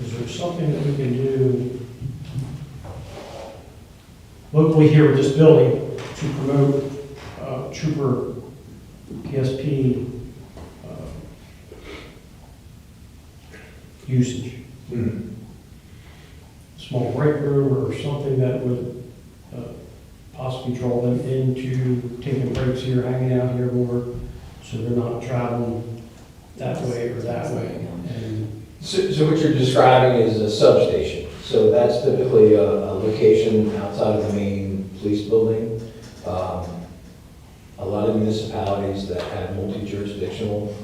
Is there something that we can do locally here with this building to promote trooper PSP usage? Small break room or something that would possibly draw them into taking breaks here, hanging out here more, so they're not traveling that way or that way. And So what you're describing is a substation. So that's typically a location outside of the main police building. A lot of municipalities that have multi-jurisdictional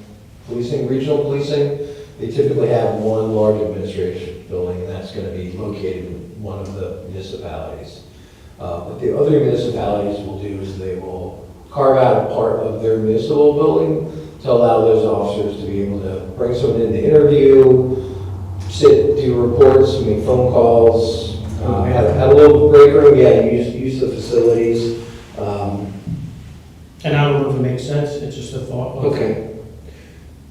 policing, regional policing, they typically have one large administrative building, and that's going to be located in one of the municipalities. What the other municipalities will do is they will carve out a part of their municipal building to allow those officers to be able to bring someone in to interview, sit, do reports, make phone calls, have a little break room, use the facilities. and I don't know if it makes sense, it's just a thought. Okay.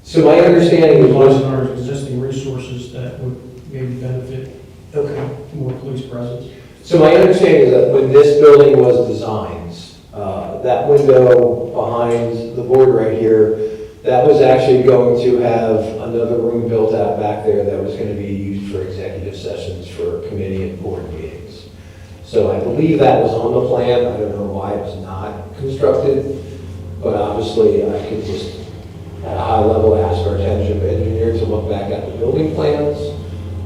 So my understanding is Utilizing our existing resources that would maybe benefit okay. more police presence. So my understanding is that when this building was designed, that window behind the board right here, that was actually going to have another room built out back there that was going to be used for executive sessions for committee and board meetings. So I believe that was on the plan. I don't know why it was not constructed, but obviously I could just at a high level ask our township engineer to look back at the building plans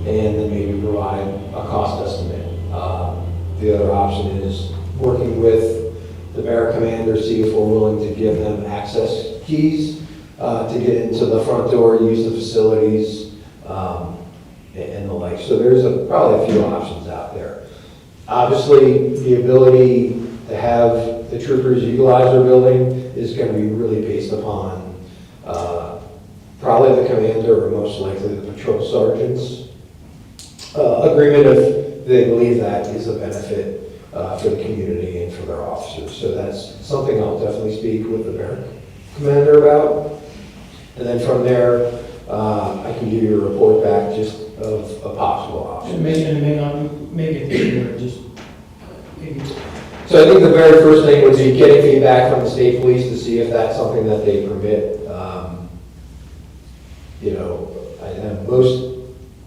and then maybe provide a cost estimate. The other option is working with the mayor commander, see if we're willing to give them access keys to get into the front door, use the facilities, and the like. So there's probably a few options out there. Obviously, the ability to have the troopers utilize our building is going to be really based upon probably the commander or most likely the patrol sergeant's agreement if they believe that is a benefit for the community and for their officers. So that's something I'll definitely speak with the barrack commander about. And then from there, I can give you a report back just of a possible option. It may not make it this year, just maybe. So I think the very first thing would be getting feedback from the state police to see if that's something that they permit. You know, and most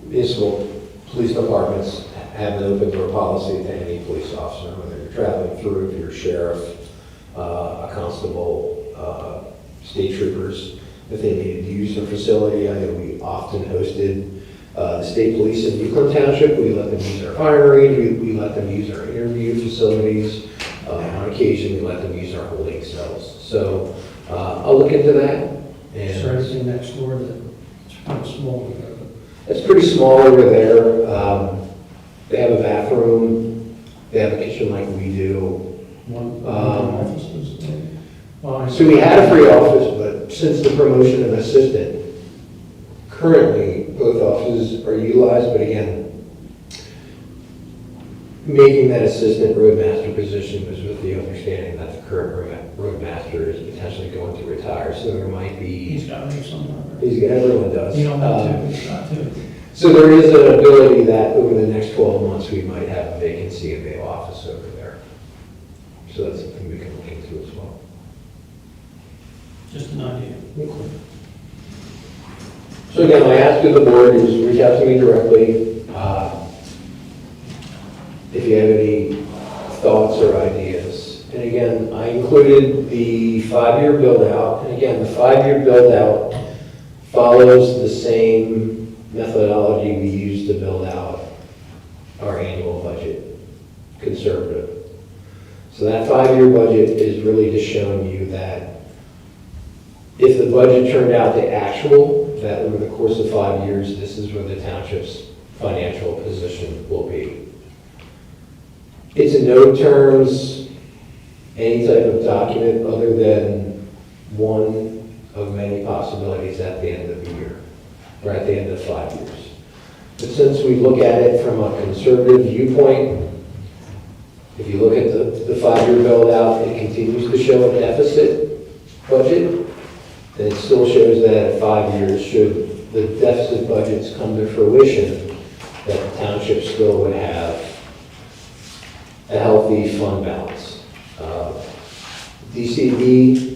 municipal police departments have an open door policy to any police officer, whether you're traveling through, if you're a sheriff, a constable, state troopers, if they needed to use their facility. I know we often hosted the state police in Euclid Township. We let them use our firing, we let them use our interview facilities. On occasion, we let them use our holding cells. So I'll look into that. Is there anything next door that's kind of small? It's pretty small over there. They have a bathroom, they have a kitchen like we do. One offices? So we had a free office, but since the promotion of assistant, currently both offices are utilized, but again, making that assistant roadmaster position was with the understanding that the current roadmaster is potentially going to retire, so there might be. He's got to leave somewhere. Everyone does. You don't have to, he's got to. So there is an ability that over the next 12 months, we might have a vacancy in the office over there. So that's something we can look into as well. Just an idea. So again, my ask of the board is reach out to me directly. If you have any thoughts or ideas. And again, I included the 5-year build out. And again, the 5-year build out follows the same methodology we use to build out our annual budget, conservative. So that 5-year budget is really just showing you that if the budget turned out to actual, that over the course of 5 years, this is where the township's financial position will be. It's in no terms any type of document other than one of many possibilities at the end of the year, or at the end of 5 years. But since we look at it from a conservative viewpoint, if you look at the 5-year build out, it continues to show a deficit budget, and it still shows that at 5 years, should the deficit budgets come to fruition, that the township still would have a healthy fund balance. DCD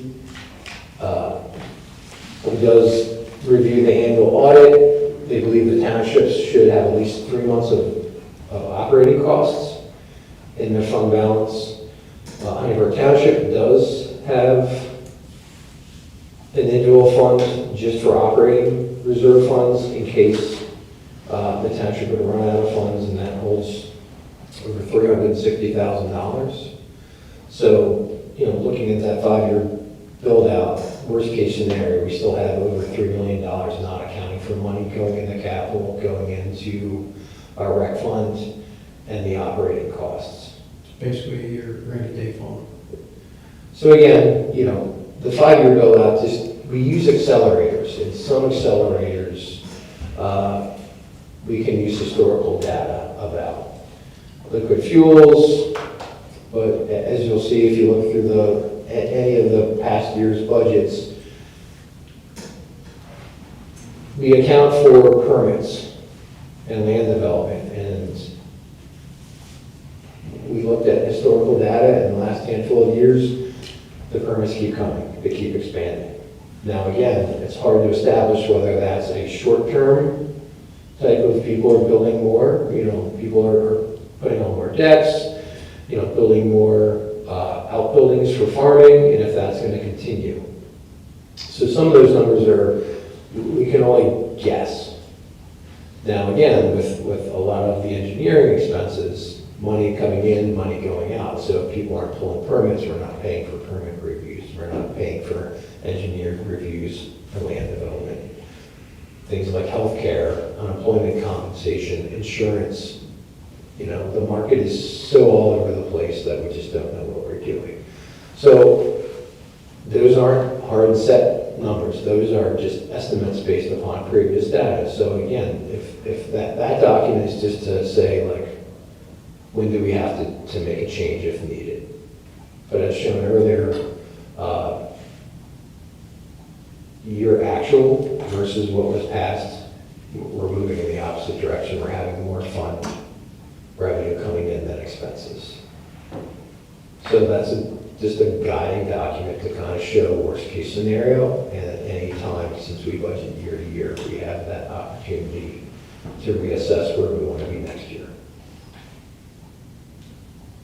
does review the annual audit. They believe the townships should have at least 3 months of operating costs in their fund balance. Huntingburg Township does have an annual fund just for operating reserve funds in case the township would run out of funds, and that holds over $360,000. So, looking at that 5-year build out, worst case scenario, we still have over $3 million not accounting for money going into capital, going into our rec fund, and the operating costs. It's basically a year rainy day fund. So again, the 5-year build out, we use accelerators. In some accelerators, we can use historical data about liquid fuels, but as you'll see if you look through any of the past year's budgets, we account for permits and land development, and we looked at historical data in the last handful of years. The permits keep coming, they keep expanding. Now again, it's hard to establish whether that's a short-term type of people are building more, people are putting on more decks, building more outbuildings for farming, and if that's going to continue. So some of those numbers we can only guess. Now again, with a lot of the engineering expenses, money coming in, money going out. So if people aren't pulling permits, we're not paying for permit reviews, we're not paying for engineered reviews for land development. Things like healthcare, unemployment compensation, insurance. You know, the market is so all over the place that we just don't know what we're doing. So those aren't hard set numbers. Those are just estimates based upon previous data. So again, if that document is just to say like, when do we have to make a change if needed? But as shown earlier, your actual versus what was passed, we're moving in the opposite direction. We're having more fund revenue coming in than expenses. So that's just a guiding document to kind of show worst case scenario. And at any time, since we budget year to year, we have that opportunity to reassess where we want to be next year.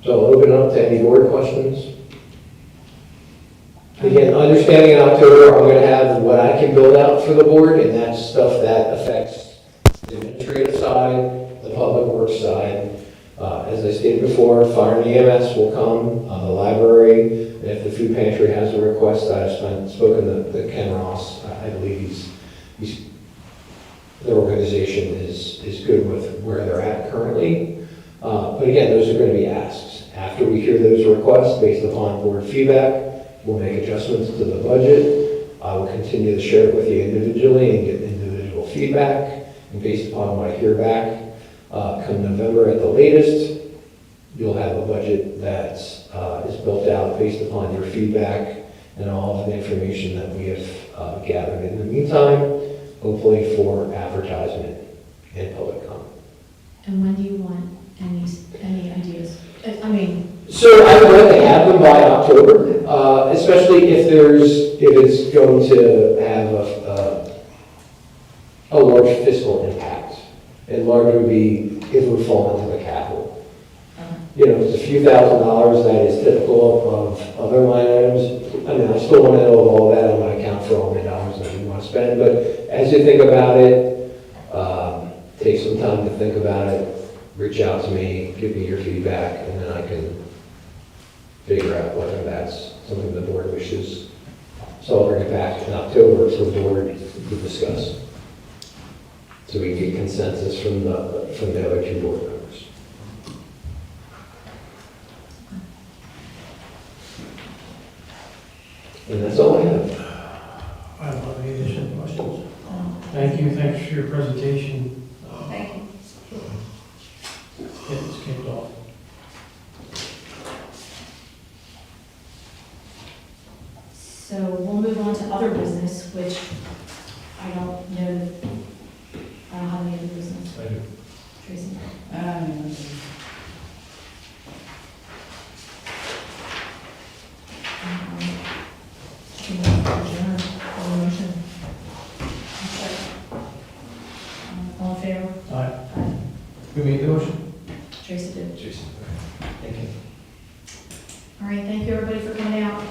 So I'll open it up to any board questions. Again, understanding in October, I'm going to have what I can build out for the board, and that's stuff that affects the administrative side, the public works side. As I stated before, fire and EMS will come, the library, and if the food pantry has a request, I've spoken to Ken Ross. I believe the organization is good with where they're at currently. But again, those are going to be asks. After we hear those requests, based upon board feedback, we'll make adjustments to the budget. I will continue to share it with you individually and get individual feedback. And based upon what I hear back, come November at the latest, you'll have a budget that is built out based upon your feedback and all of the information that we have gathered in the meantime, hopefully for advertisement and public comment. And when do you want any ideas? I mean, So I would like to have them by October, especially if it's going to have a large fiscal impact. And large would be if it would fall into the capital. You know, it's a few $1,000s that is typical of other line items. I mean, I still want to know all that. I'm going to account for all the dollars that we want to spend. But as you think about it, take some time to think about it. Reach out to me, give me your feedback, and then I can figure out whether that's something the board wishes. So I'll bring it back in October for the board to discuss. So we can get consensus from the other two board members. And that's all I have. I don't have any additional questions. Thanks for your presentation. Thank you. Get this kicked off. so we'll move on to other business, which I don't know, I don't have any other business. I do. Tracy? Can we adjourn or motion? All in favor? Aye. Aye. Who made the motion? Tracy did. Jason. Thank you. All right, thank you everybody for coming out.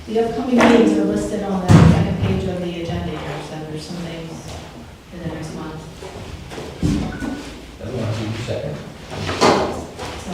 The upcoming meetings are listed on the second page of the agenda here, so there's some things in the next month. Second. So